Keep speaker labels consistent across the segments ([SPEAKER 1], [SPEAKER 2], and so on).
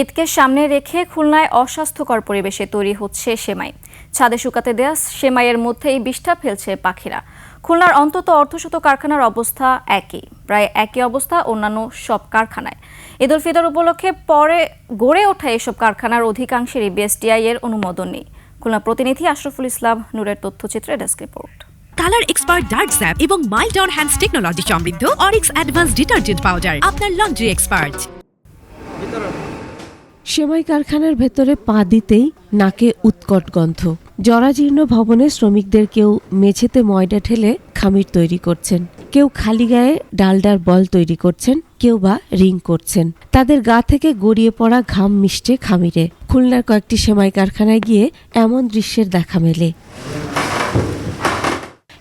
[SPEAKER 1] ঈদকে সামনে রেখে খুলনায় অস্বাস্থ্যকর পরিবেশে তৈরি হচ্ছে সেমাই। ছাদে শুকাতে দেয়া সেমাইয়ের মধ্যেই বিষ্ঠা ফেলছে পাখিরা। খুলনার অন্তত অর্ধশত কারখানার অবস্থা প্রায় একই অবস্থা অন্যান্য সব কারখানায়। ঈদ উল ফিতর উপলক্ষে পরে গড়ে ওঠা এসব কারখানার অধিকাংশেরই বিএসটিআই এর অনুমোদন নেই। খুলনা প্রতিনিধি আশরাফুল ইসলাম নূরের তথ্যচিত্রে desk report.
[SPEAKER 2] Colour expert dark স্যাপ এবং মাইল্ড অন হ্যান্ডস টেকনোলজি সমৃদ্ধ অরিক্স অ্যাডভান্স ডিটারজেন্ট পাউডার আপনার লন্ড্রি এক্সপার্ট।
[SPEAKER 3] সেমাই কারখানার ভেতরে পা দিতেই নাকে উৎকট গন্ধ। জরাজীর্ণ ভবনে শ্রমিকদের কেউ মেঝেতে ময়দা ঠেলে খামির তৈরি করছেন, কেউ খালি গায়ে ডালডার বল তৈরি করছেন, কেউ বা রিং করছেন। তাদের গা থেকে গড়িয়ে পড়া ঘাম মিশছে খামিরে। খুলনার কয়েকটি সেমাই কারখানায় গিয়ে এমন দৃশ্যের দেখা মেলে।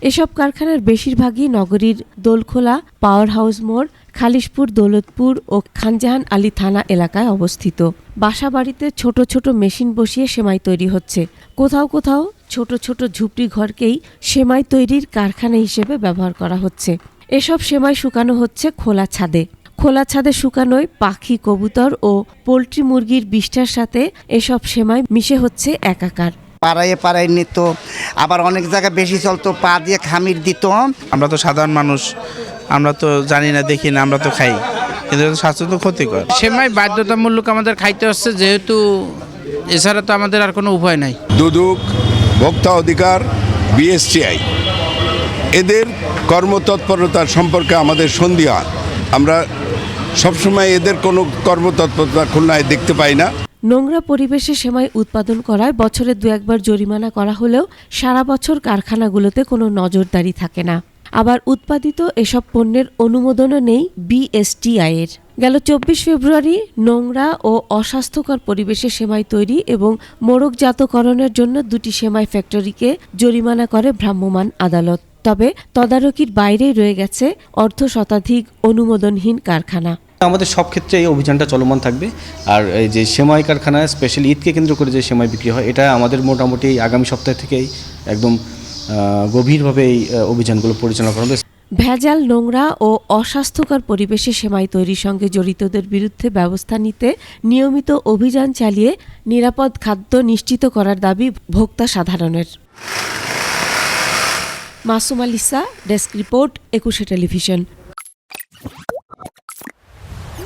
[SPEAKER 3] এসব কারখানার বেশিরভাগই নগরীর দোলখোলা, পাওয়ার হাউস মোড়, খালিশপুর, দৌলতপুর ও খানজাহান আলী থানা এলাকায় অবস্থিত। বাসাবাড়িতে ছোট ছোট মেশিন বসিয়ে সেমাই তৈরি হচ্ছে। কোথাও কোথাও ছোট ছোট ঝুপড়ি ঘরকেই সেমাই তৈরির কারখানা হিসেবে ব্যবহার করা হচ্ছে। এসব সেমাই শুকানো হচ্ছে খোলা ছাদে। খোলা ছাদে শুকানোয় পাখি, কবুতর ও পোল্ট্রি মুরগির বিষ্ঠার সাথে এসব সেমাই মিশে হচ্ছে একাকার।
[SPEAKER 4] পাড়ায় নিত, আবার অনেক জায়গায় বেশি চলতো, পা দিয়ে খামির দিত।
[SPEAKER 5] আমরা তো সাধারণ মানুষ, আমরা তো জানি না, দেখি না, আমরা তো খাই, কিন্তু স্বাস্থ্য তো ক্ষতিকর।
[SPEAKER 6] সেমাই বাধ্যতামূলক আমাদের খাইতে হচ্ছে, যেহেতু এছাড়া তো আমাদের আর কোনো উপায় নাই।
[SPEAKER 7] দুদক, ভোক্তা অধিকার, বিএসটিআই এদের কর্মতৎপরতার সম্পর্কে আমাদের সন্দিহান। আমরা সবসময় এদের কোনো কর্মতৎপরতা খুলনায় দেখতে পাই না।
[SPEAKER 3] নোংরা পরিবেশে সেমাই উৎপাদন করায় বছরে 2-1 বার জরিমানা করা হলেও সারা বছর কারখানাগুলোতে কোনো নজরদারি থাকে না। আবার উৎপাদিত এসব পণ্যের অনুমোদনও নেই বিএসটিআই এর। গেল 24 ফেব্রুয়ারি নোংরা ও অস্বাস্থ্যকর পরিবেশে সেমাই তৈরি এবং মোড়কজাতকরণের জন্য 2টি সেমাই ফ্যাক্টরিকে জরিমানা করে ভ্রাম্যমাণ আদালত। তবে তদারকির বাইরেই রয়ে গেছে অর্ধশতাধিক অনুমোদনহীন কারখানা।
[SPEAKER 8] আমাদের সব ক্ষেত্রে এই অভিযানটা চলমান থাকবে। আর এই যে সেমাই কারখানায় স্পেশালি ঈদকে কেন্দ্র করে যে সেমাই বিক্রি হয়, এটা আমাদের মোটামুটি আগামী সপ্তাহ থেকেই একদম গভীরভাবে এই অভিযানগুলো পরিচালনা করা হবে।
[SPEAKER 3] ভেজাল, নোংরা ও অস্বাস্থ্যকর পরিবেশে সেমাই তৈরির সঙ্গে জড়িতদের বিরুদ্ধে ব্যবস্থা নিতে নিয়মিত অভিযান চালিয়ে নিরাপদ খাদ্য নিশ্চিত করার দাবি ভোক্তা সাধারণের। Masum আলিসা, desk report, 21 television.